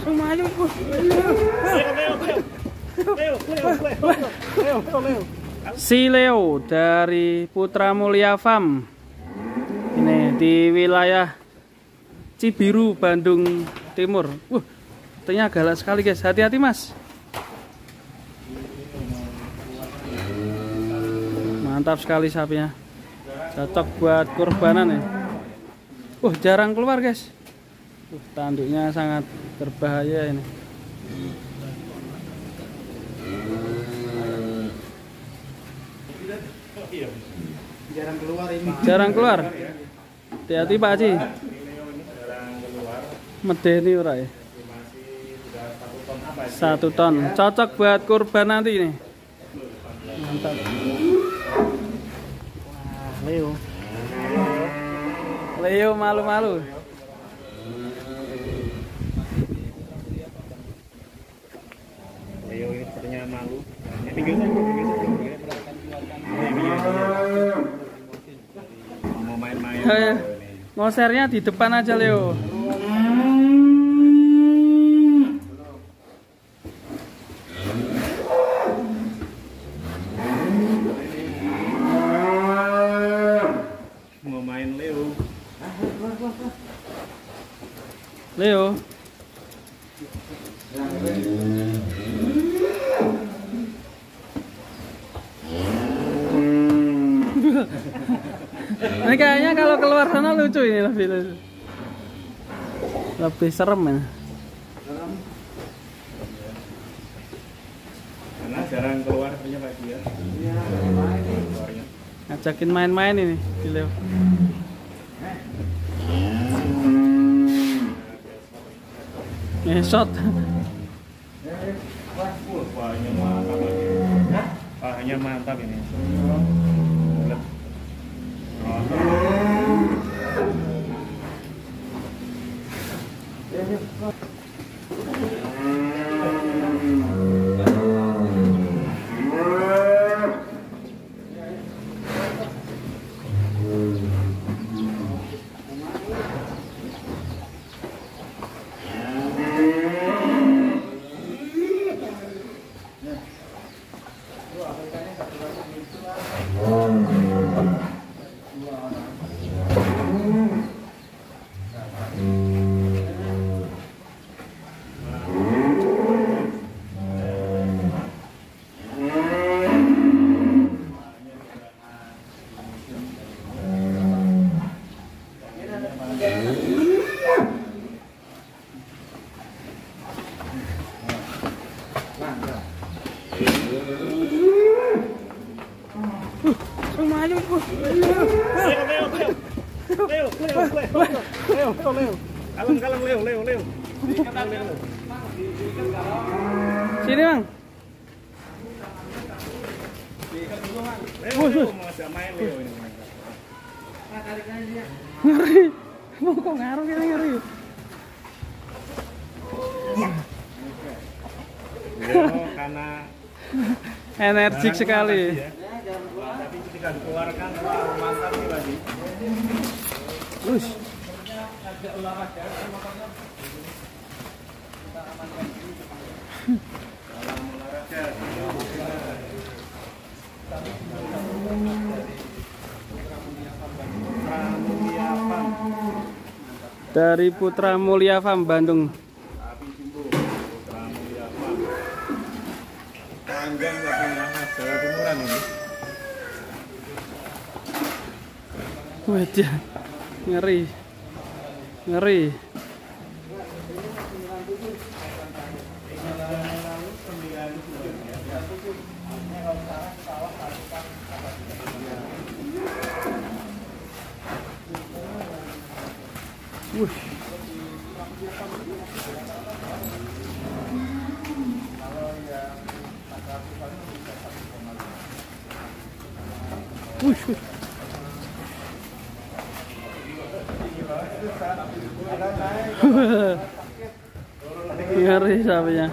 Lumayan. Si Leo dari Putra Mulia Farm. Ini di wilayah Cibiru, Bandung Timur. Katanya galak sekali guys. Hati-hati mas. Mantap sekali sapinya. Cocok buat kurbanan ya. Jarang keluar guys. Tanduknya sangat berbahaya ini. Jarang keluar ini. Jarang keluar. Hati-hati Pak Haji. Medeni ora ya? 1 ton. Cocok buat kurban nanti ini. Mantap. Wah, Leo malu-malu. Leo ini sepertinya malu. Mau main-main. Ngosernya di depan aja Leo. Mau main Leo. Leo. Ini kayaknya kalau keluar sana lucu ini lebih serem ya. Karena jarang keluar punya Pak dia. Ngajakin main-main ini di Leo. Shot. Pahanya mantap ini. Leo. Sini bang. Ngeri. Mau kok ngaruh ini ngeri. Karena energik sekali. Tapi ketika dikeluarkan mantap nih lagi. Ada olahraga motornya. Kita amankan dulu. Dalam olahraga. Dari Putra Mulia Farm Bandung. Putra Mulia Farm. Panjang tapi khas Jawa Timuran ini. Wajah ngeri. Ngeri. Ngeri sapinya.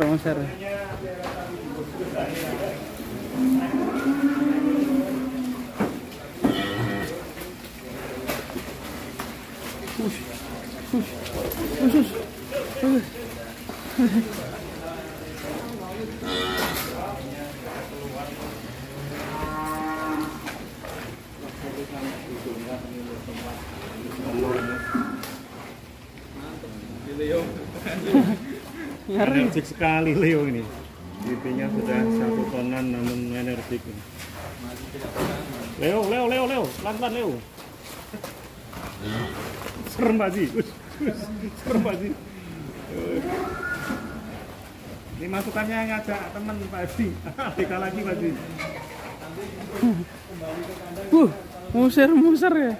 Monser. Usus. Leo. Energik sekali Leo ini. Pipinya sudah 1 tonan namun energik. Leo, pelan-pelan Leo. Serem Pak Ji. Serem Pak Ji. Ini masukannya ngajak teman Pak Ji. Beka lagi Pak Ji. Musir ya.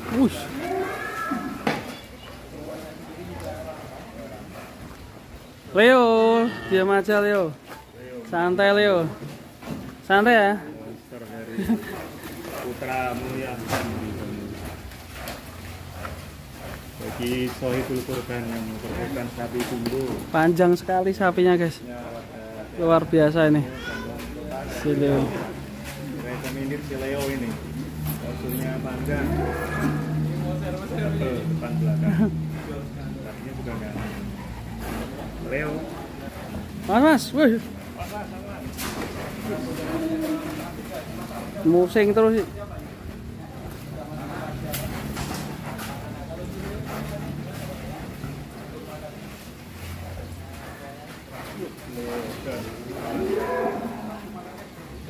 Wush. Leo, diam aja Leo. Santai Leo. Santai ya. Monster dari Putra Mulia. Bagi Sohibul Kurban yang memperebutkan sapi tunggu. Panjang sekali sapinya guys. Luar biasa ini. Si Leo. Mereka mirip si Leo ini. Posturnya panjang. Depan belakang. Sapinya juga enggak. Leo. Mas, wih. Musing terus sih.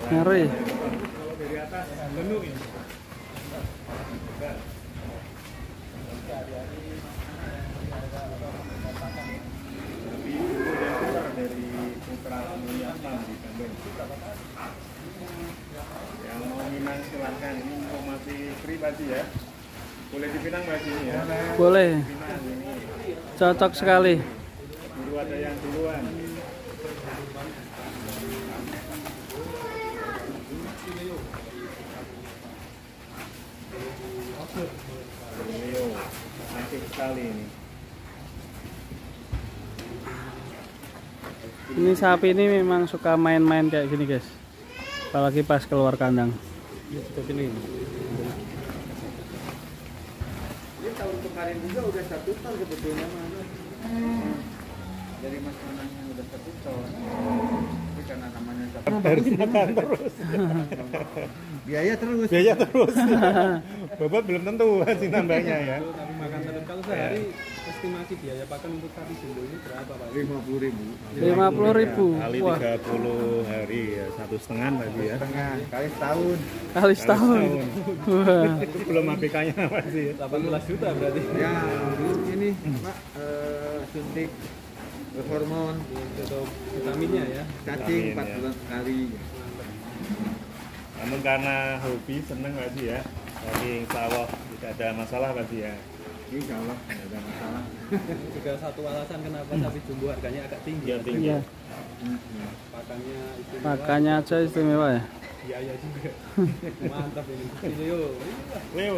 Ngeri. Dari atas penuh ini. Dari Putra Mulia di Bandung. Yang mau minang silahkan, ini informasi pribadi ya. Boleh dipinang Mbak ini ya. Boleh. Pinang ini. Cocok sekali. Dulu ada yang duluan. Leo, cantik sekali ini. Ini sapi ini memang suka main-main kayak gini guys. Apalagi pas keluar kandang. Ini tahun kemarin juga udah 1 ton sebetulnya mana? Dari Mas Manang yang udah 1 ton. Tapi karena namanya harus makan terus. Biaya terus. Bobot belum tentu hasil nambahnya ya. Tapi makan terus kalau sehari estimasi biaya pakan untuk sapi jumbo ini berapa Pak? 50.000. Kali Wah, 30 hari ya 1,5 lagi ya. Kali setahun. kali setahun. Wah. Itu belum APK-nya masih ya. 18 juta berarti. Ya, ini Pak suntik hormon, Untuk vitaminnya ya. cacing Vitamin, 4 ya. bulan sekali. Namun karena hobi seneng Pak Ji ya. Jadi insya Allah tidak ada masalah Pak Ji ya. Insya Allah tidak ada masalah. Juga satu alasan kenapa sapi jumbo harganya agak tinggi. Biar tinggi. Iya, Pakannya istimewa. pakannya aja istimewa ya. Biaya juga. Mantap ini. Leo. Leo.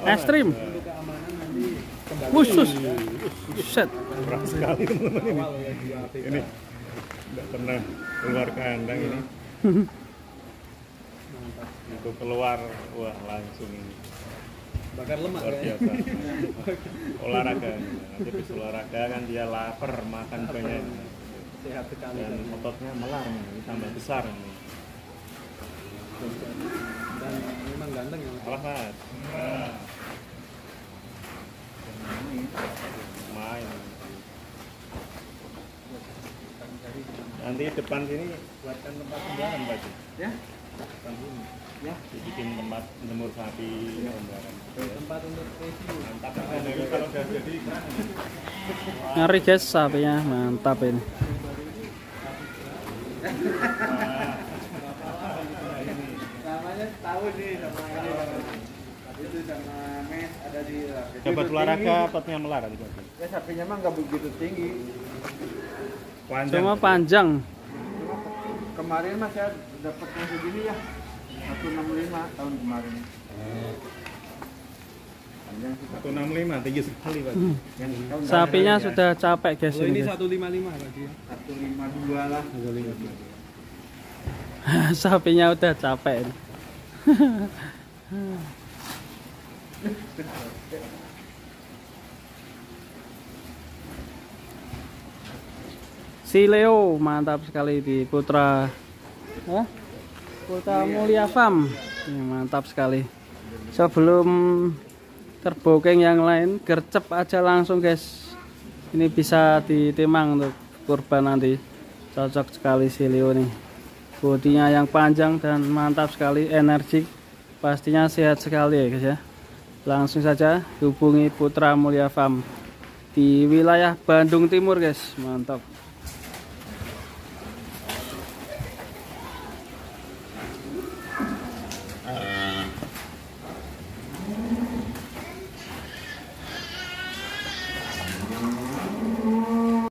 Ekstrim. Untuk keamanan nanti kembali. Khusus. Set. Berat sekali teman-teman ini. Awal ya di APK. Ini tidak pernah keluar kandang ini. Mantap. Itu keluar, wah langsung ini. Bakar lemak Luar ya. biasa. Olahraga. Nanti habis olahraga kan dia lapar, makan banyak. Sehat sekali. Dan ototnya melar nih, tambah besar nih. Dan memang ganteng ya. Alah Mas. Main. Nanti depan sini buatkan tempat sembaran Pak Ji. Ya, Depan sini. ya. Dibikin tempat jemur sapi sembaran. Tempat untuk review. Mantap kan dari kalau udah jadi iklan. Ngeri guys sapinya, mantap ini. Namanya setahun nih sama ini. Itu sama mes ada di. Coba olahraga ototnya melar Pak Ji. Ya sapinya mah nggak begitu tinggi. Panjang. Cuma panjang. Cuma kemarin mah saya dapat yang segini ya. 165 tahun kemarin. Panjang sih. 165 tinggi sekali Pak Ji. Yang tahun Sapinya ya. sudah capek guys Oh, ini ini guys. 155 Pak Ji. 152 lah. Sapinya udah capek ini. Si Leo mantap sekali di Putra Putra Mulia Farm. Ini mantap sekali. Sebelum terbooking yang lain, gercep aja langsung guys. Ini bisa ditimang untuk kurban nanti. Cocok sekali si Leo nih. Bodinya yang panjang dan mantap sekali, energik. Pastinya sehat sekali ya guys ya. Langsung saja hubungi Putra Mulia Farm di wilayah Bandung Timur guys. Mantap.